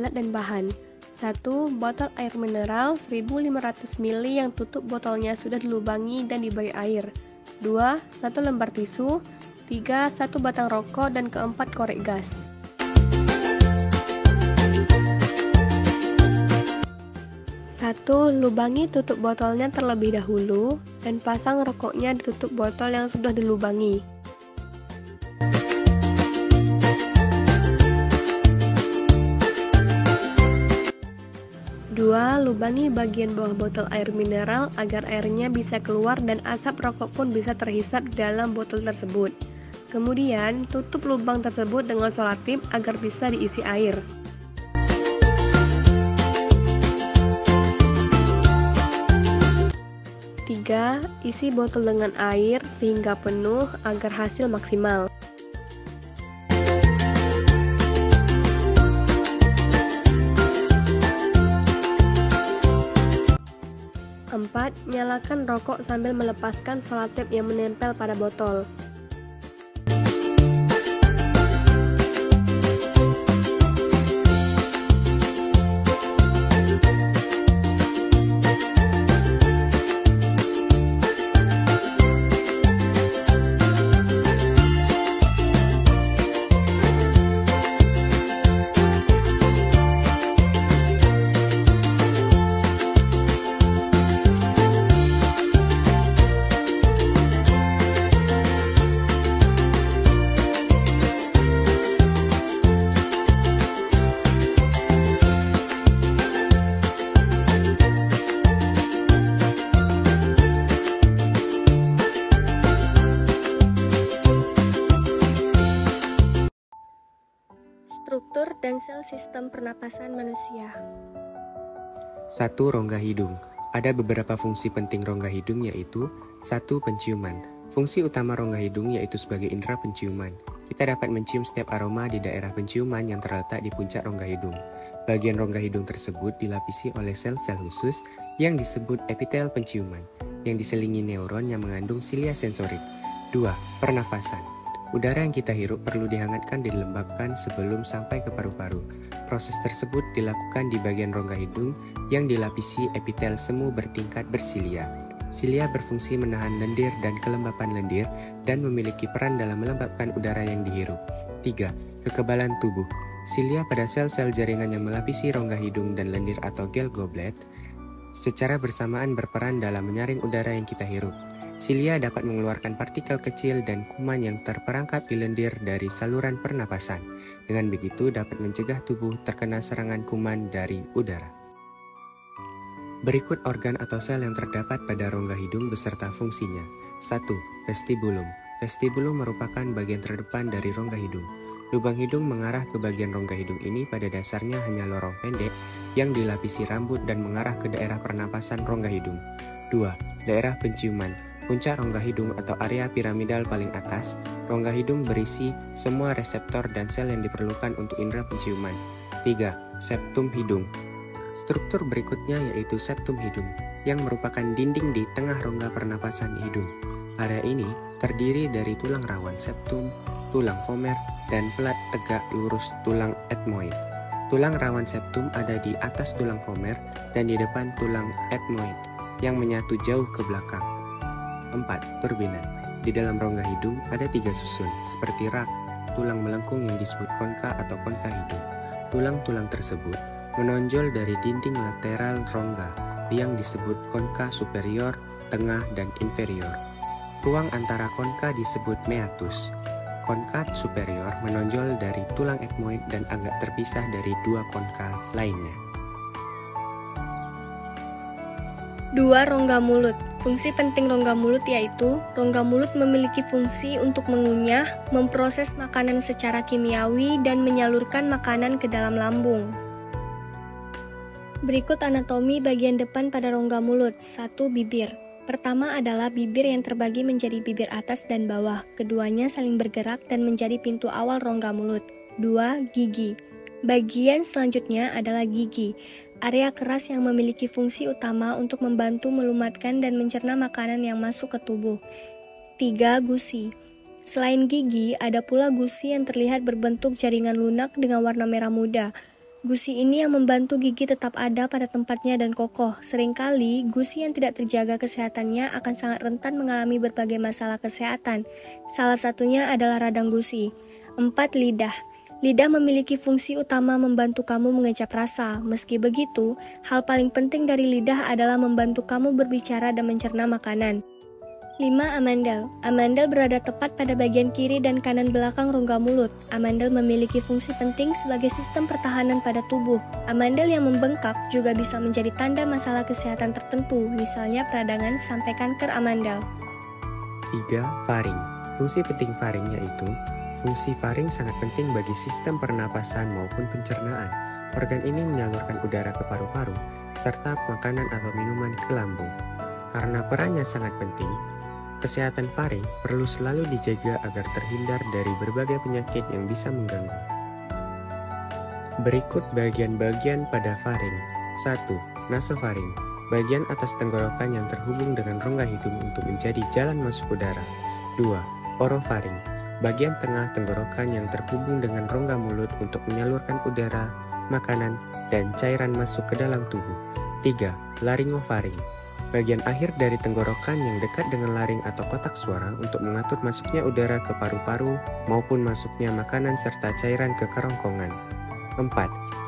alat dan bahan. 1. Botol air mineral 1500 ml yang tutup botolnya sudah dilubangi dan diberi air. 2. 1 lembar tisu. 3. 1 batang rokok, dan keempat korek gas. Satu, lubangi tutup botolnya terlebih dahulu dan pasang rokoknya di tutup botol yang sudah dilubangi. 2. Lubangi bagian bawah botol air mineral agar airnya bisa keluar dan asap rokok pun bisa terhisap di dalam botol tersebut. Kemudian, tutup lubang tersebut dengan selotip agar bisa diisi air. 3. Isi botol dengan air sehingga penuh agar hasil maksimal. 4. Nyalakan rokok sambil melepaskan selotip yang menempel pada botol. Struktur dan sel sistem pernapasan manusia. 1. Rongga hidung. Ada beberapa fungsi penting rongga hidung, yaitu 1. Penciuman. Fungsi utama rongga hidung yaitu sebagai indera penciuman. Kita dapat mencium setiap aroma di daerah penciuman yang terletak di puncak rongga hidung. Bagian rongga hidung tersebut dilapisi oleh sel-sel khusus yang disebut epitel penciuman, yang diselingi neuron yang mengandung silia sensorik. 2. Pernafasan. Udara yang kita hirup perlu dihangatkan dan dilembabkan sebelum sampai ke paru-paru. Proses tersebut dilakukan di bagian rongga hidung yang dilapisi epitel semu bertingkat bersilia. Silia berfungsi menahan lendir dan kelembapan lendir dan memiliki peran dalam melembabkan udara yang dihirup. 3. Kekebalan tubuh. Silia pada sel-sel jaringan yang melapisi rongga hidung dan lendir atau gel goblet secara bersamaan berperan dalam menyaring udara yang kita hirup. Silia dapat mengeluarkan partikel kecil dan kuman yang terperangkap di lendir dari saluran pernapasan. Dengan begitu dapat mencegah tubuh terkena serangan kuman dari udara. Berikut organ atau sel yang terdapat pada rongga hidung beserta fungsinya. 1. Vestibulum. Vestibulum merupakan bagian terdepan dari rongga hidung. Lubang hidung mengarah ke bagian rongga hidung ini pada dasarnya hanya lorong pendek yang dilapisi rambut dan mengarah ke daerah pernapasan rongga hidung. 2. Daerah penciuman. Puncak rongga hidung atau area piramidal paling atas, rongga hidung berisi semua reseptor dan sel yang diperlukan untuk indera penciuman. 3. Septum hidung. Struktur berikutnya yaitu septum hidung, yang merupakan dinding di tengah rongga pernapasan hidung. Area ini terdiri dari tulang rawan septum, tulang vomer, dan pelat tegak lurus tulang ethmoid. Tulang rawan septum ada di atas tulang vomer dan di depan tulang ethmoid, yang menyatu jauh ke belakang. 4. Turbinan. Di dalam rongga hidung ada 3 susun, seperti rak, tulang melengkung yang disebut konka atau konka hidung. Tulang-tulang tersebut menonjol dari dinding lateral rongga yang disebut konka superior, tengah, dan inferior. Ruang antara konka disebut meatus. Konka superior menonjol dari tulang ethmoid dan agak terpisah dari 2 konka lainnya. 2. Rongga mulut. Fungsi penting rongga mulut yaitu rongga mulut memiliki fungsi untuk mengunyah, memproses makanan secara kimiawi, dan menyalurkan makanan ke dalam lambung. Berikut anatomi bagian depan pada rongga mulut. 1. Bibir. Pertama adalah bibir yang terbagi menjadi bibir atas dan bawah. Keduanya saling bergerak dan menjadi pintu awal rongga mulut. 2. Gigi. Bagian selanjutnya adalah gigi, area keras yang memiliki fungsi utama untuk membantu melumatkan dan mencerna makanan yang masuk ke tubuh. 3. Gusi. Selain gigi, ada pula gusi yang terlihat berbentuk jaringan lunak dengan warna merah muda. Gusi ini yang membantu gigi tetap ada pada tempatnya dan kokoh. Seringkali, gusi yang tidak terjaga kesehatannya akan sangat rentan mengalami berbagai masalah kesehatan. Salah satunya adalah radang gusi. 4. Lidah. Lidah memiliki fungsi utama membantu kamu mengecap rasa. Meski begitu, hal paling penting dari lidah adalah membantu kamu berbicara dan mencerna makanan. 5. Amandel. Amandel berada tepat pada bagian kiri dan kanan belakang rongga mulut. Amandel memiliki fungsi penting sebagai sistem pertahanan pada tubuh. Amandel yang membengkak juga bisa menjadi tanda masalah kesehatan tertentu, misalnya peradangan sampai kanker amandel. 3. Faring. Fungsi penting faring yaitu fungsi faring sangat penting bagi sistem pernapasan maupun pencernaan. Organ ini menyalurkan udara ke paru-paru serta makanan atau minuman ke lambung. Karena perannya sangat penting, kesehatan faring perlu selalu dijaga agar terhindar dari berbagai penyakit yang bisa mengganggu. Berikut bagian-bagian pada faring. 1. Nasofaring. Bagian atas tenggorokan yang terhubung dengan rongga hidung untuk menjadi jalan masuk udara. 2. Orofaring. Bagian tengah tenggorokan yang terhubung dengan rongga mulut untuk menyalurkan udara, makanan, dan cairan masuk ke dalam tubuh. 3. Laryngofaring. Bagian akhir dari tenggorokan yang dekat dengan laring atau kotak suara untuk mengatur masuknya udara ke paru-paru maupun masuknya makanan serta cairan ke kerongkongan. 4.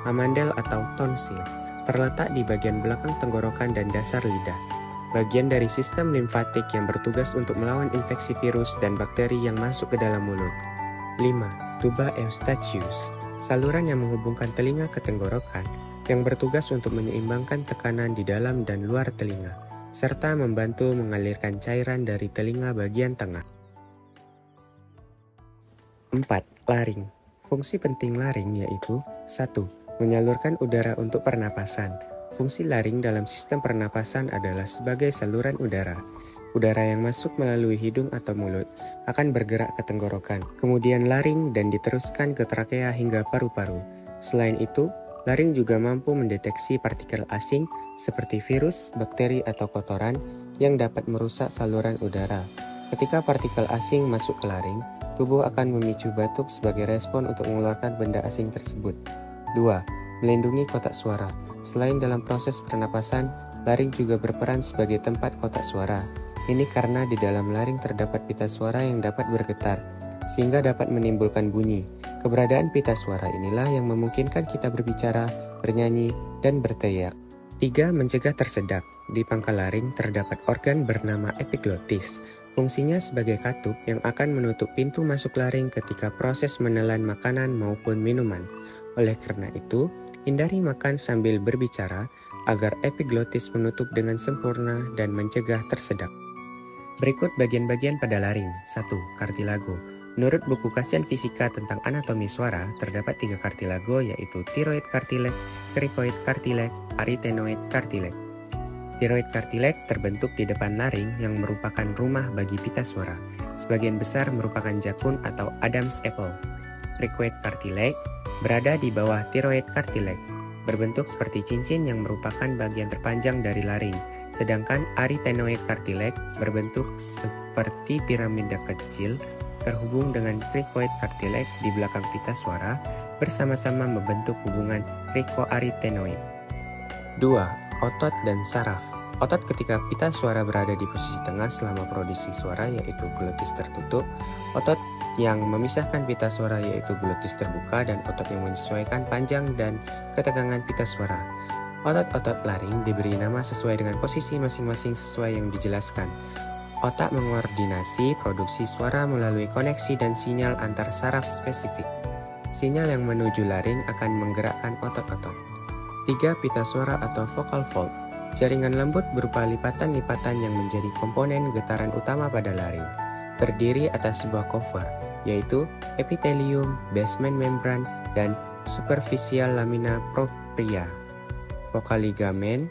Amandel atau tonsil. Terletak di bagian belakang tenggorokan dan dasar lidah. Bagian dari sistem limfatik yang bertugas untuk melawan infeksi virus dan bakteri yang masuk ke dalam mulut. 5. Tuba eustachius. Saluran yang menghubungkan telinga ke tenggorokan yang bertugas untuk menyeimbangkan tekanan di dalam dan luar telinga, serta membantu mengalirkan cairan dari telinga bagian tengah. 4. Laring. Fungsi penting laring yaitu 1. Menyalurkan udara untuk pernapasan. Fungsi laring dalam sistem pernapasan adalah sebagai saluran udara. Udara yang masuk melalui hidung atau mulut akan bergerak ke tenggorokan, kemudian laring dan diteruskan ke trakea hingga paru-paru. Selain itu, laring juga mampu mendeteksi partikel asing seperti virus, bakteri, atau kotoran yang dapat merusak saluran udara. Ketika partikel asing masuk ke laring, tubuh akan memicu batuk sebagai respon untuk mengeluarkan benda asing tersebut. 2. Melindungi kotak suara. Selain dalam proses pernapasan, laring juga berperan sebagai tempat kotak suara. Ini karena di dalam laring terdapat pita suara yang dapat bergetar, sehingga dapat menimbulkan bunyi. Keberadaan pita suara inilah yang memungkinkan kita berbicara, bernyanyi, dan berteriak. 3. Mencegah tersedak. Di pangkal laring terdapat organ bernama epiglotis. Fungsinya sebagai katup yang akan menutup pintu masuk laring ketika proses menelan makanan maupun minuman. Oleh karena itu, hindari makan sambil berbicara agar epiglotis menutup dengan sempurna dan mencegah tersedak. Berikut bagian-bagian pada laring. 1. Kartilago. Menurut buku Kajian Fisika tentang Anatomi Suara, terdapat 3 kartilago yaitu thyroid cartilage, cricoid cartilage, arytenoid cartilage. Thyroid cartilage terbentuk di depan laring yang merupakan rumah bagi pita suara. Sebagian besar merupakan jakun atau Adam's apple. Cricoid cartilage berada di bawah thyroid cartilage, berbentuk seperti cincin yang merupakan bagian terpanjang dari laring. Sedangkan arytenoid cartilage berbentuk seperti piramida kecil terhubung dengan cricoid cartilage di belakang pita suara bersama-sama membentuk hubungan cricoarytenoid. 2. Otot dan saraf. Otot ketika pita suara berada di posisi tengah selama produksi suara yaitu glotis tertutup. Otot yang memisahkan pita suara yaitu glotis terbuka dan otot yang menyesuaikan panjang dan ketegangan pita suara. Otot-otot laring diberi nama sesuai dengan posisi masing-masing sesuai yang dijelaskan. Otak mengordinasi produksi suara melalui koneksi dan sinyal antar saraf spesifik. Sinyal yang menuju laring akan menggerakkan otot-otot. 3. Pita suara atau vocal fold. Jaringan lembut berupa lipatan-lipatan yang menjadi komponen getaran utama pada laring. Terdiri atas sebuah cover, yaitu epithelium, basement membran, dan superficial lamina propria. Vocal ligament,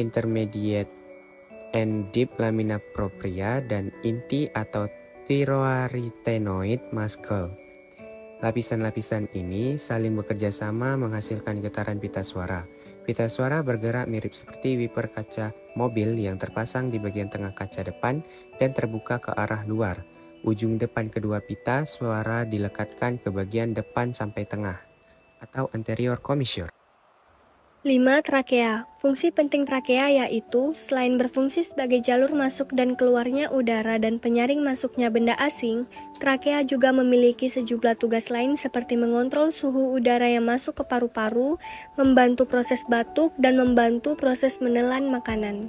intermediate and deep lamina propria, dan inti atau thyroarytenoid muscle. Lapisan-lapisan ini saling bekerja sama menghasilkan getaran pita suara. Pita suara bergerak mirip seperti wiper kaca mobil yang terpasang di bagian tengah kaca depan dan terbuka ke arah luar. Ujung depan kedua pita suara dilekatkan ke bagian depan sampai tengah, atau anterior commissure. 5. Trakea. Fungsi penting trakea yaitu, selain berfungsi sebagai jalur masuk dan keluarnya udara dan penyaring masuknya benda asing, trakea juga memiliki sejumlah tugas lain seperti mengontrol suhu udara yang masuk ke paru-paru, membantu proses batuk, dan membantu proses menelan makanan.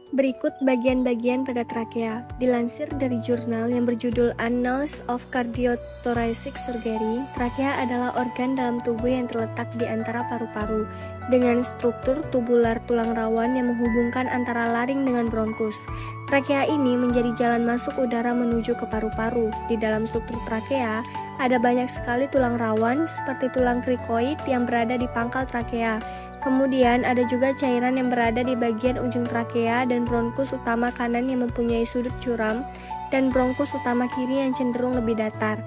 Berikut bagian-bagian pada trakea. Dilansir dari jurnal yang berjudul Annals of Cardiothoracic Surgery, trakea adalah organ dalam tubuh yang terletak di antara paru-paru, dengan struktur tubular tulang rawan yang menghubungkan antara laring dengan bronkus. Trakea ini menjadi jalan masuk udara menuju ke paru-paru. Di dalam struktur trakea, ada banyak sekali tulang rawan seperti tulang krikoid yang berada di pangkal trakea. Kemudian ada juga cairan yang berada di bagian ujung trakea dan bronkus utama kanan yang mempunyai sudut curam dan bronkus utama kiri yang cenderung lebih datar.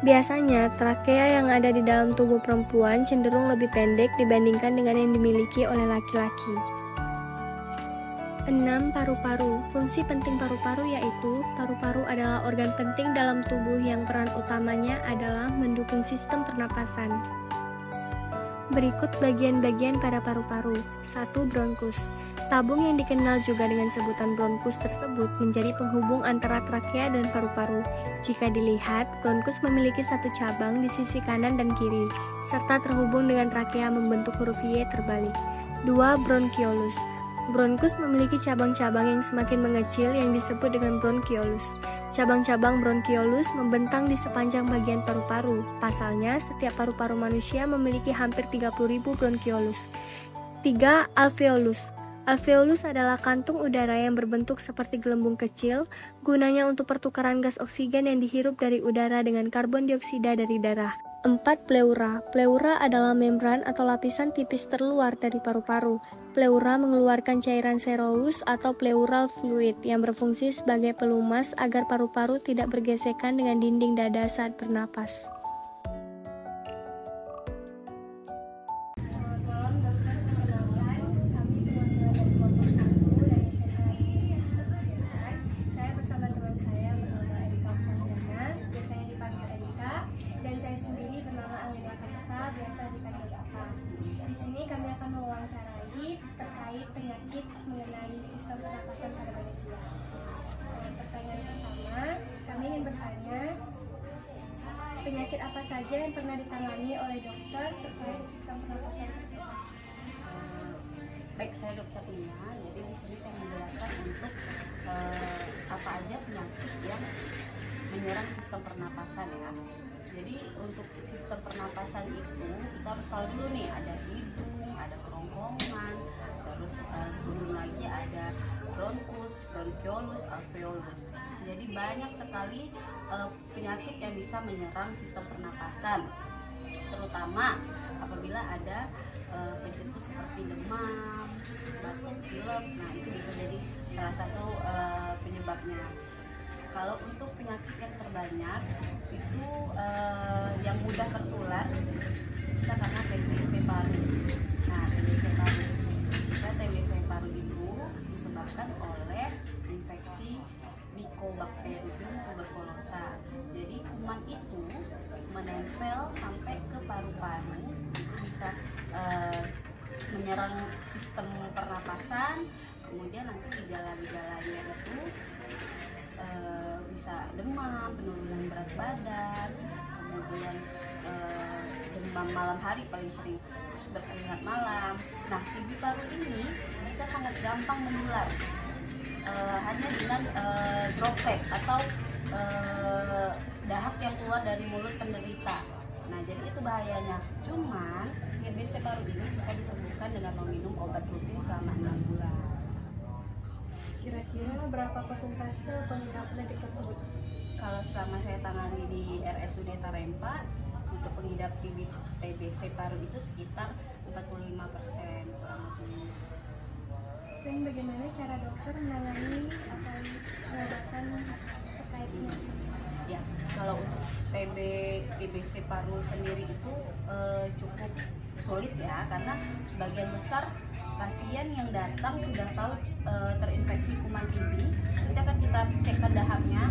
Biasanya, trakea yang ada di dalam tubuh perempuan cenderung lebih pendek dibandingkan dengan yang dimiliki oleh laki-laki. 6. Paru-paru. Fungsi penting paru-paru yaitu, paru-paru adalah organ penting dalam tubuh yang peran utamanya adalah mendukung sistem pernapasan. Berikut bagian-bagian pada paru-paru. 1. Bronkus. Tabung yang dikenal juga dengan sebutan bronkus tersebut menjadi penghubung antara trakea dan paru-paru. Jika dilihat, bronkus memiliki satu cabang di sisi kanan dan kiri, serta terhubung dengan trakea membentuk huruf Y terbalik. 2. Bronchiolus. Bronkus memiliki cabang-cabang yang semakin mengecil yang disebut dengan bronchiolus. Cabang-cabang bronchiolus membentang di sepanjang bagian paru-paru. Pasalnya, setiap paru-paru manusia memiliki hampir 30.000 bronchiolus. 3. Alveolus. Alveolus adalah kantung udara yang berbentuk seperti gelembung kecil, gunanya untuk pertukaran gas oksigen yang dihirup dari udara dengan karbon dioksida dari darah. 4. Pleura. Pleura adalah membran atau lapisan tipis terluar dari paru-paru. Pleura mengeluarkan cairan serous atau pleural fluid yang berfungsi sebagai pelumas agar paru-paru tidak bergesekan dengan dinding dada saat bernapas. Di sini kami akan mewawancarai terkait penyakit mengenai sistem pernapasan pada manusia. Pertanyaan pertama, kami ingin bertanya, penyakit apa saja yang pernah ditangani oleh dokter terkait sistem pernapasan tersebut? Baik, saya Dokter Nina. Jadi di sini saya menjelaskan untuk apa aja penyakit yang menyerang sistem pernapasan ya. Jadi untuk sistem pernapasan itu kita harus tahu dulu nih, ada hidung, ada kerongkongan, terus belum lagi ada bronkus, bronchiolus, alveolus. Jadi banyak sekali penyakit yang bisa menyerang sistem pernapasan, terutama apabila ada pencetus seperti demam, batuk, pilek. Nah itu bisa jadi salah satu penyebabnya. Kalau untuk penyakit yang terbanyak itu yang mudah tertular bisa karena TBC paru. Nah TBC paru, TBC paru itu disebabkan oleh infeksi Mycobacterium tuberculosa. Jadi kuman itu menempel sampai ke paru-paru, itu bisa menyerang sistem pernapasan. Kemudian nanti gejala-gejalanya itu bisa demam, penurunan berat badan, kemudian demam malam hari paling sering, terus berkeringat malam. Nah TB paru ini bisa sangat gampang menular hanya dengan droplet atau dahak yang keluar dari mulut penderita. Nah jadi itu bahayanya. Cuman TBC paru ini bisa disembuhkan dengan meminum obat rutin selama 6 bulan. Kira-kira berapa persentase pengidap penyakit tersebut? Kalau selama saya tangani di RSUD Tarempa, untuk pengidap TBC paru itu sekitar 45% kurang lebih. Dan bagaimana cara dokter menangani atau pengobatan terkait penyakit tersebut? Ya, kalau untuk TBC paru sendiri itu cukup sulit ya, karena sebagian besar pasien yang datang sudah tahu terinfeksi kuman TB. Nanti akan kita cekkan dahaknya,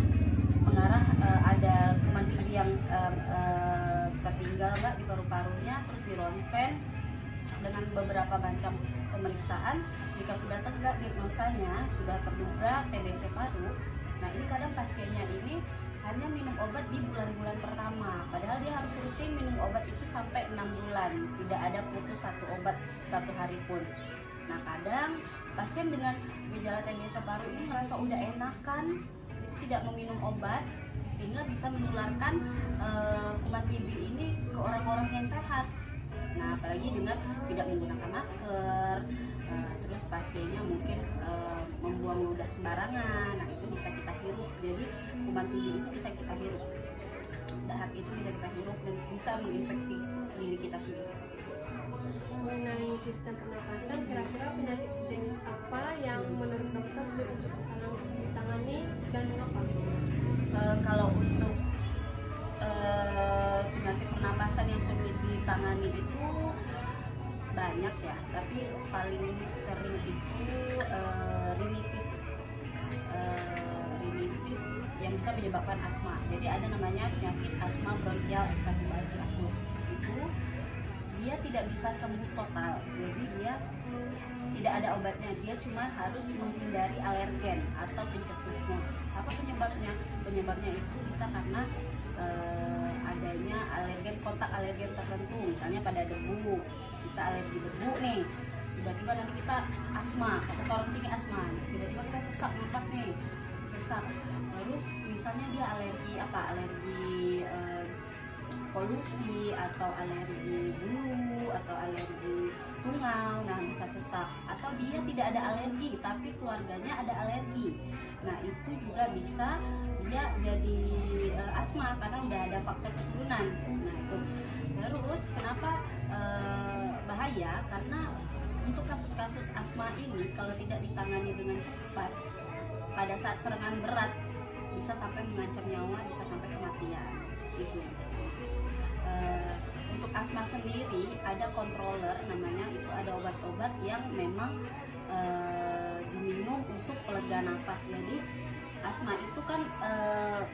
mengarah ada kuman TB yang tertinggal nggak di paru-parunya, terus di ronsen. dengan beberapa macam pemeriksaan, jika sudah tegak diagnosanya, sudah terduga TBC paru, nah ini kadang pasiennya ini hanya minum obat di bulan-bulan pertama, padahal dia harus rutin minum obat itu sampai 6 bulan, tidak ada putus satu obat satu hari pun. Nah kadang pasien dengan gejala TBC paru ini merasa udah enakan, tidak meminum obat, sehingga bisa menularkan kuman TB ini ke orang-orang yang sehat. Nah apalagi dengan tidak menggunakan masker, terus pasiennya mungkin membuang ludah sembarangan, nah itu bisa kita hirup. Jadi kuman TB itu bisa kita hirup, dahak itu bisa kita hirup dan bisa menginfeksi diri kita sendiri. Mengenai sistem pernapasan, kira-kira penyakit sejenis apa yang menurut dokter sulit untuk ditangani dan mengapa? Kalau untuk penyakit pernapasan yang sulit ditangani itu banyak ya, tapi paling sering itu rinitis yang bisa menyebabkan asma. Jadi ada namanya penyakit asma bronkial eksacerbasi akut. Itu dia tidak bisa sembuh total, jadi dia tidak ada obatnya, dia cuma harus menghindari alergen atau pencetusnya. Apa penyebabnya? Penyebabnya itu bisa karena adanya alergen, kontak alergen tertentu, misalnya pada debu, kita alergi debu nih, tiba-tiba nanti kita asma, atau orang sini asma, tiba-tiba kita sesak napas nih, sesak. Terus misalnya dia alergi apa? Alergi polusi atau alergi bulu atau alergi tungau, nah bisa sesak. Atau dia tidak ada alergi tapi keluarganya ada alergi, nah itu juga bisa dia jadi asma karena udah ada faktor keturunan. Nah itu terus kenapa bahaya, karena untuk kasus-kasus asma ini kalau tidak ditangani dengan cepat, pada saat serangan berat bisa sampai mengancam nyawa, bisa sampai kematian gitu. Untuk asma sendiri ada controller namanya, itu ada obat-obat yang memang diminum untuk pelega nafas. Jadi asma itu kan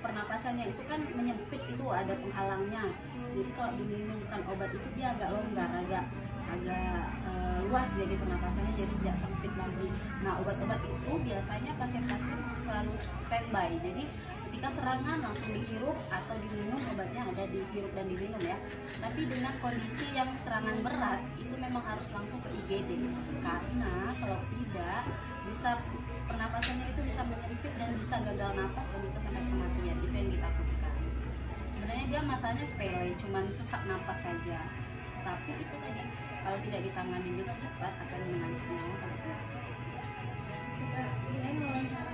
pernapasannya itu kan menyempit, itu ada penghalangnya. Jadi kalau diminumkan obat itu dia agak longgar, agak luas jadi pernapasannya, jadi tidak sempit lagi. Nah obat-obat itu biasanya pasien-pasien selalu standby, jadi ketika serangan langsung dihirup atau diminum, obatnya ada dihirup dan diminum ya. Tapi dengan kondisi yang serangan berat itu memang harus langsung ke IGD, karena kalau tidak bisa pernapasannya itu bisa menyempit dan bisa gagal napas dan bisa sampai kematian. Itu yang ditakutkan. Sebenarnya dia masalahnya sepele, cuma sesak napas saja, tapi itu tadi kalau tidak ditangani dengan cepat akan mengancam nyawa sampai kematian. Selain wawancara